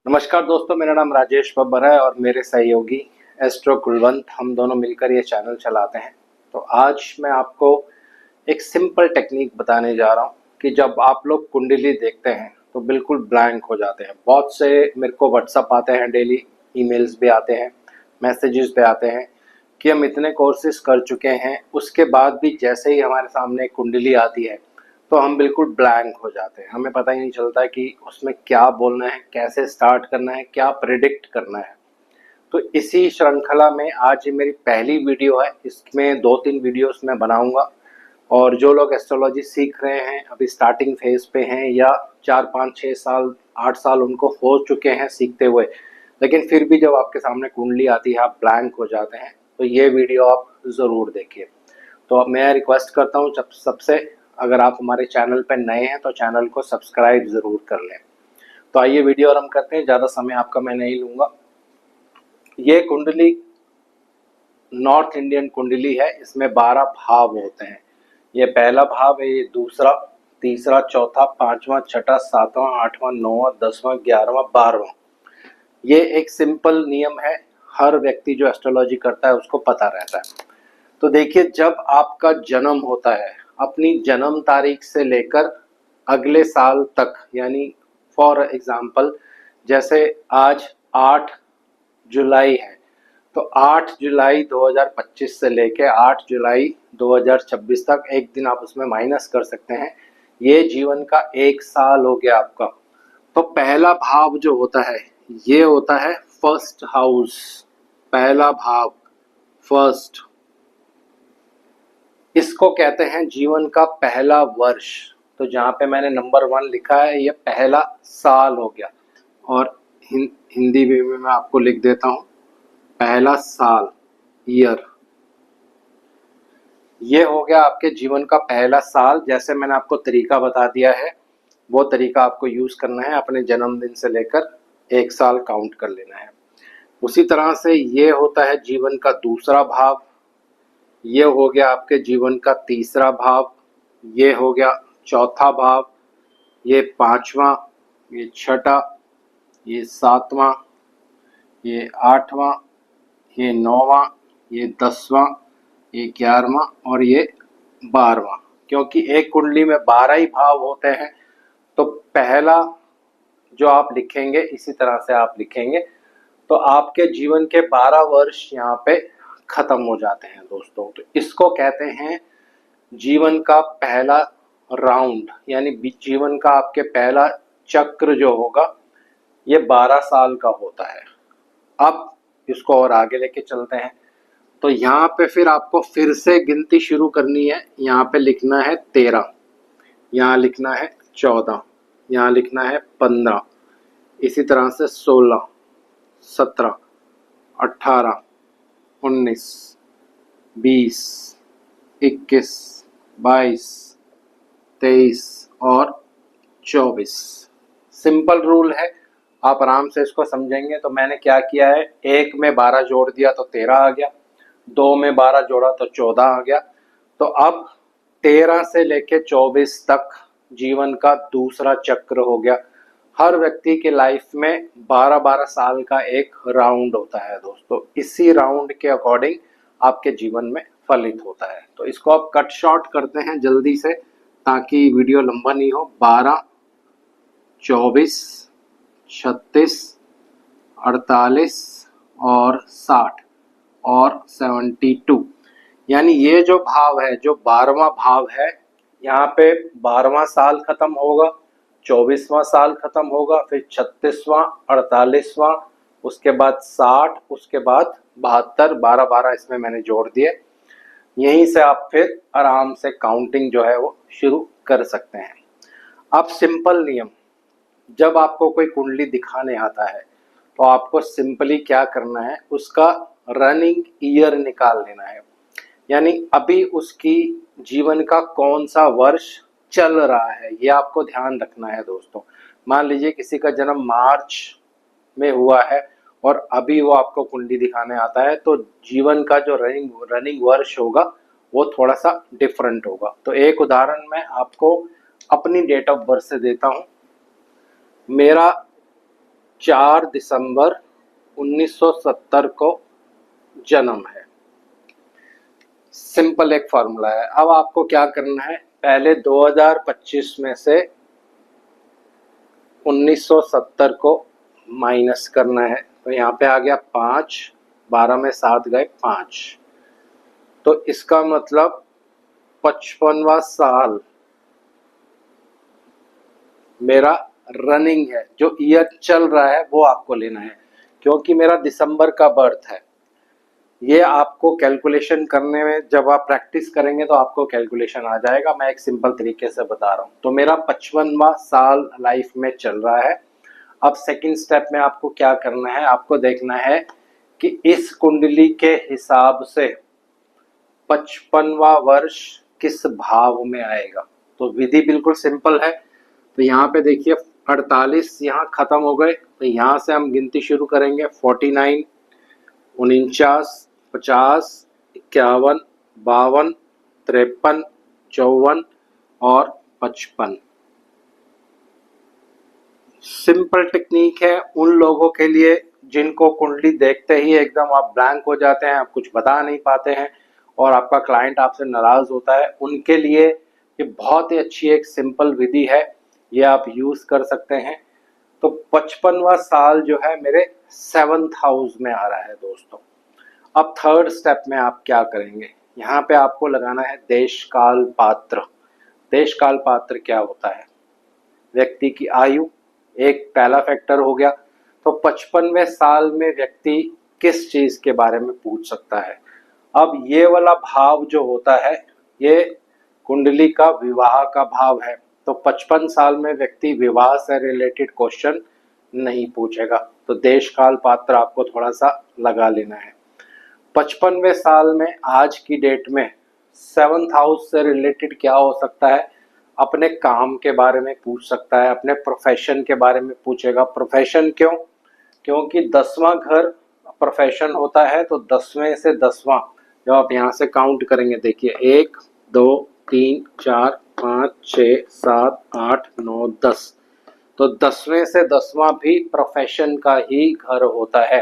नमस्कार दोस्तों, मेरा नाम राजेश बब्बर है और मेरे सहयोगी एस्ट्रो कुलवंत, हम दोनों मिलकर ये चैनल चलाते हैं। तो आज मैं आपको एक सिंपल टेक्निक बताने जा रहा हूँ कि जब आप लोग कुंडली देखते हैं तो बिल्कुल ब्लैंक हो जाते हैं। बहुत से मेरे को व्हाट्सअप आते हैं, डेली ईमेल्स भी आते हैं, मैसेजेस भी आते हैं कि हम इतने कोर्सेज कर चुके हैं, उसके बाद भी जैसे ही हमारे सामने कुंडली आती है तो हम बिल्कुल ब्लैंक हो जाते हैं। हमें पता ही नहीं चलता कि उसमें क्या बोलना है, कैसे स्टार्ट करना है, क्या प्रिडिक्ट करना है। तो इसी श्रृंखला में आज ये मेरी पहली वीडियो है। इसमें 2-3 वीडियोस मैं बनाऊंगा और जो लोग एस्ट्रोलॉजी सीख रहे हैं, अभी स्टार्टिंग फेज पे हैं या 4-5-6 साल 8 साल उनको हो चुके हैं सीखते हुए, लेकिन फिर भी जब आपके सामने कुंडली आती है आप ब्लैंक हो जाते हैं, तो ये वीडियो आप ज़रूर देखिए। तो अब मैं रिक्वेस्ट करता हूँ सबसे, अगर आप हमारे चैनल पर नए हैं तो चैनल को सब्सक्राइब ज़रूर कर लें। तो आइए वीडियो आरंभ करते हैं, ज़्यादा समय आपका मैं नहीं लूँगा। ये कुंडली नॉर्थ इंडियन कुंडली है, इसमें 12 भाव होते हैं। ये पहला भाव है, ये दूसरा, तीसरा, चौथा, पांचवा, छठा, सातवां, आठवां, नौवां, 10वां, 11वां, 12वां। ये एक सिंपल नियम है, हर व्यक्ति जो एस्ट्रोलॉजी करता है उसको पता रहता है। तो देखिए, जब आपका जन्म होता है, अपनी जन्म तारीख से लेकर अगले साल तक, यानी फॉर एग्जाम्पल जैसे आज 8 जुलाई है, तो 8 जुलाई 2025 से लेकर 8 जुलाई 2026 तक एक दिन आप उसमें माइनस कर सकते हैं। ये जीवन का एक साल हो गया आपका। तो पहला भाव जो होता है ये होता है फर्स्ट हाउस। पहला भाव, फर्स्ट, इसको कहते हैं जीवन का पहला वर्ष। तो जहाँ पे मैंने नंबर 1 लिखा है ये पहला साल हो गया, और हिंदी में मैं आपको लिख देता हूँ पहला साल, ईयर। ये हो गया आपके जीवन का पहला साल। जैसे मैंने आपको तरीका बता दिया है वो तरीका आपको यूज करना है, अपने जन्मदिन से लेकर एक साल काउंट कर लेना है। उसी तरह से ये होता है जीवन का दूसरा भाव, ये हो गया आपके जीवन का तीसरा भाव, ये हो गया चौथा भाव, ये पांचवा, ये छठा, ये सातवां, ये आठवां, ये नौवां, ये 10वां, ये 11वां और ये 12वां। क्योंकि एक कुंडली में 12 ही भाव होते हैं, तो पहला जो आप लिखेंगे इसी तरह से आप लिखेंगे, तो आपके जीवन के 12 वर्ष यहाँ पे खत्म हो जाते हैं दोस्तों। तो इसको कहते हैं जीवन का पहला राउंड, यानी जीवन का आपके पहला चक्र जो होगा ये 12 साल का होता है। अब इसको और आगे लेके चलते हैं। तो यहाँ पे फिर आपको फिर से गिनती शुरू करनी है। यहाँ पे लिखना है 13, यहाँ लिखना है 14, यहाँ लिखना है 15, इसी तरह से 16, 17, 18, 19, 20, 21, 22, 23 और 24। सिंपल रूल है, आप आराम से इसको समझेंगे। तो मैंने क्या किया है, 1 में 12 जोड़ दिया तो 13 आ गया, 2 में 12 जोड़ा तो 14 आ गया। तो अब 13 से लेके 24 तक जीवन का दूसरा चक्र हो गया। हर व्यक्ति के लाइफ में 12-12 साल का एक राउंड होता है दोस्तों। इसी राउंड के अकॉर्डिंग आपके जीवन में फलित होता है। तो इसको आप कट शॉर्ट करते हैं जल्दी से ताकि वीडियो लंबा नहीं हो। 12, 24, 36, 48 और 60 और 72, यानी ये जो भाव है, जो 12वां भाव है, यहाँ पे 12वां साल खत्म होगा, 24वां साल खत्म होगा, फिर 36वां, 48वां, उसके बाद 60, उसके बाद 72, 12-12 इसमें मैंने जोड़ दिए। यहीं से आप फिर आराम से काउंटिंग जो है वो शुरू कर सकते हैं। अब सिंपल नियम, जब आपको कोई कुंडली दिखाने आता है तो आपको सिंपली क्या करना है, उसका रनिंग ईयर निकाल लेना है, यानी अभी उसकी जीवन का कौन सा वर्ष चल रहा है, ये आपको ध्यान रखना है दोस्तों। मान लीजिए किसी का जन्म मार्च में हुआ है और अभी वो आपको कुंडली दिखाने आता है, तो जीवन का जो रनिंग वर्ष होगा वो थोड़ा सा डिफरेंट होगा। तो एक उदाहरण मैं आपको अपनी डेट ऑफ बर्थ से देता हूँ। मेरा 4 दिसंबर 1970 को जन्म है। सिंपल एक फॉर्मूला है। अब आपको क्या करना है, पहले 2025 में से 1970 को माइनस करना है। तो यहाँ पे आ गया 5, 12 में 7 गए 5, तो इसका मतलब 55वां साल मेरा रनिंग है। जो ईयर चल रहा है वो आपको लेना है, क्योंकि मेरा दिसंबर का बर्थ है। ये आपको कैलकुलेशन करने में जब आप प्रैक्टिस करेंगे तो आपको कैलकुलेशन आ जाएगा। मैं एक सिंपल तरीके से बता रहा हूँ। तो मेरा 55वां साल लाइफ में चल रहा है। अब सेकंड स्टेप में आपको क्या करना है, आपको देखना है कि इस कुंडली के हिसाब से 55वां वर्ष किस भाव में आएगा। तो विधि बिल्कुल सिंपल है। तो यहाँ पे देखिए 48 यहाँ खत्म हो गए, तो यहाँ से हम गिनती शुरू करेंगे। 49, 49, 50, 51, 52, 53, 54 और 55। सिंपल टेक्निक है उन लोगों के लिए जिनको कुंडली देखते ही एकदम आप ब्लैंक हो जाते हैं, आप कुछ बता नहीं पाते हैं और आपका क्लाइंट आपसे नाराज होता है। उनके लिए ये बहुत ही अच्छी एक सिंपल विधि है, ये आप यूज कर सकते हैं। तो 55वां साल जो है मेरे 7th हाउस में आ रहा है दोस्तों। अब थर्ड स्टेप में आप क्या करेंगे, यहाँ पे आपको लगाना है देश काल पात्र। देश काल पात्र क्या होता है, व्यक्ति की आयु, एक पहला फैक्टर हो गया। तो 55वें साल में व्यक्ति किस चीज के बारे में पूछ सकता है। अब ये वाला भाव जो होता है ये कुंडली का विवाह का भाव है। तो 55 साल में व्यक्ति विवाह से रिलेटेड क्वेश्चन नहीं पूछेगा। तो देश काल पात्र आपको थोड़ा सा लगा लेना है। 55वें साल में आज की डेट में 7th हाउस से रिलेटेड क्या हो सकता है, अपने काम के बारे में पूछ सकता है, अपने प्रोफेशन के बारे में पूछेगा। प्रोफेशन क्यों, क्योंकि 10वां घर प्रोफेशन होता है। तो 10वें से 10वां जब आप यहाँ से काउंट करेंगे, देखिए 1, 2, 3, 4, 5, 6, 7, 8, 9, 10। तो 10वें से 10वां भी प्रोफेशन का ही घर होता है।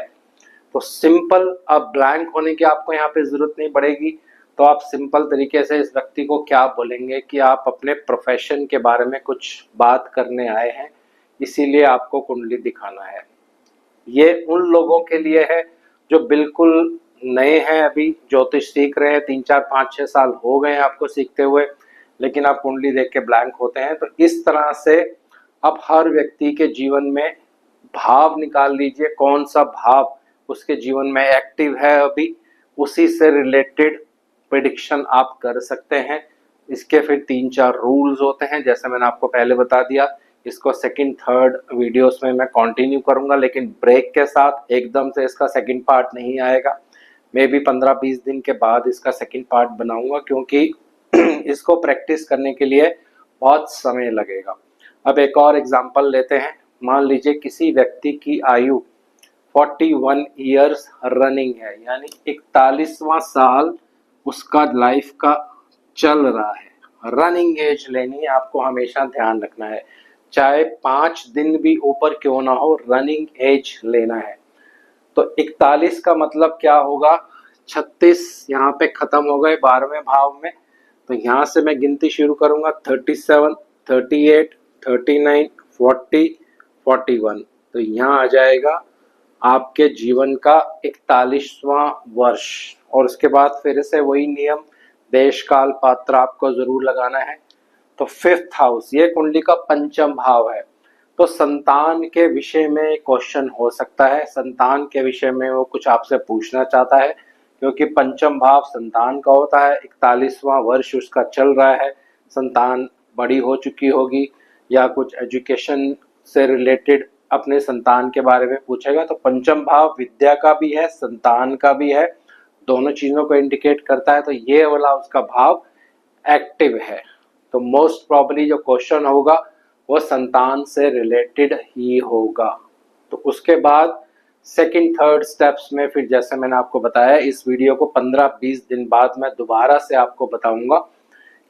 तो सिंपल, अब ब्लैंक होने की आपको यहाँ पे जरूरत नहीं पड़ेगी। तो आप सिंपल तरीके से इस व्यक्ति को क्या बोलेंगे कि आप अपने प्रोफेशन के बारे में कुछ बात करने आए हैं, इसीलिए आपको कुंडली दिखाना है। ये उन लोगों के लिए है जो बिल्कुल नए हैं, अभी ज्योतिष सीख रहे हैं, 3, 4, 5, 6 साल हो गए हैं आपको सीखते हुए, लेकिन आप कुंडली देख के ब्लैंक होते हैं। तो इस तरह से अब हर व्यक्ति के जीवन में भाव निकाल लीजिए, कौन सा भाव उसके जीवन में एक्टिव है अभी, उसी से रिलेटेड प्रेडिक्शन आप कर सकते हैं। इसके फिर 3-4 रूल्स होते हैं, जैसे मैंने आपको पहले बता दिया। इसको सेकंड थर्ड वीडियोस में मैं कंटिन्यू करूंगा, लेकिन ब्रेक के साथ एकदम से इसका सेकंड पार्ट नहीं आएगा। मे बी 15-20 दिन के बाद इसका सेकंड पार्ट बनाऊंगा, क्योंकि इसको प्रैक्टिस करने के लिए बहुत समय लगेगा। अब एक और एग्जांपल लेते हैं। मान लीजिए किसी व्यक्ति की आयु 41 ईयर्स रनिंग है, यानी 41वां साल उसका लाइफ का चल रहा है। रनिंग एज लेनी है, आपको हमेशा ध्यान रखना है, चाहे 5 दिन भी ऊपर क्यों ना हो, रनिंग एज लेना है। तो 41 का मतलब क्या होगा, 36 यहाँ पे खत्म हो गए 12वें भाव में। तो यहाँ से मैं गिनती शुरू करूंगा, 37, 38, 39, 40, 41। तो यहाँ आ जाएगा आपके जीवन का 41वां वर्ष। और उसके बाद फिर से वही नियम, देश काल पात्र आपको जरूर लगाना है। तो 5th हाउस ये कुंडली का 5म भाव है। तो संतान के विषय में क्वेश्चन हो सकता है, संतान के विषय में वो कुछ आपसे पूछना चाहता है, क्योंकि 5म भाव संतान का होता है। 41वां वर्ष उसका चल रहा है, संतान बड़ी हो चुकी होगी या कुछ एजुकेशन से रिलेटेड अपने संतान के बारे में पूछेगा। तो 5म भाव विद्या का भी है, संतान का भी है, दोनों चीजों को इंडिकेट करता है। तो ये वाला उसका भाव एक्टिव है। तो मोस्ट प्रॉब्ली जो क्वेश्चन होगा वो संतान से रिलेटेड ही होगा। तो उसके बाद सेकंड थर्ड स्टेप्स में फिर जैसे मैंने आपको बताया, इस वीडियो को 15-20 दिन बाद मैं दोबारा से आपको बताऊंगा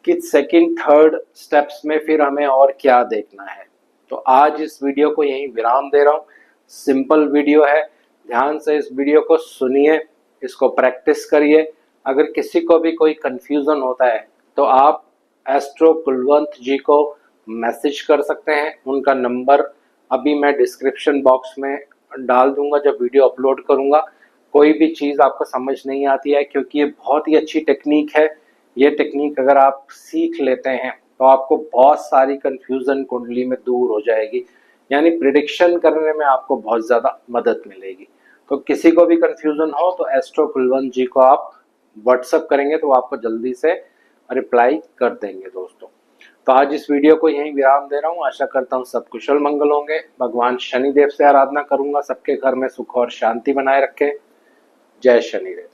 कि सेकंड थर्ड स्टेप्स में फिर हमें और क्या देखना है। तो आज इस वीडियो को यहीं विराम दे रहा हूँ। सिंपल वीडियो है, ध्यान से इस वीडियो को सुनिए, इसको प्रैक्टिस करिए। अगर किसी को भी कोई कंफ्यूजन होता है तो आप एस्ट्रो कुलवंत जी को मैसेज कर सकते हैं। उनका नंबर अभी मैं डिस्क्रिप्शन बॉक्स में डाल दूंगा जब वीडियो अपलोड करूंगा। कोई भी चीज़ आपको समझ नहीं आती है, क्योंकि ये बहुत ही अच्छी टेक्निक है। ये टेक्निक अगर आप सीख लेते हैं तो आपको बहुत सारी कंफ्यूजन कुंडली में दूर हो जाएगी, यानी प्रिडिक्शन करने में आपको बहुत ज़्यादा मदद मिलेगी। तो किसी को भी कंफ्यूजन हो तो एस्ट्रो कुलवंत जी को आप व्हाट्सअप करेंगे तो आपको जल्दी से रिप्लाई कर देंगे दोस्तों। तो आज इस वीडियो को यहीं विराम दे रहा हूँ। आशा करता हूँ सब कुशल मंगल होंगे। भगवान शनिदेव से आराधना करूंगा सबके घर में सुख और शांति बनाए रखे। जय शनिदेव।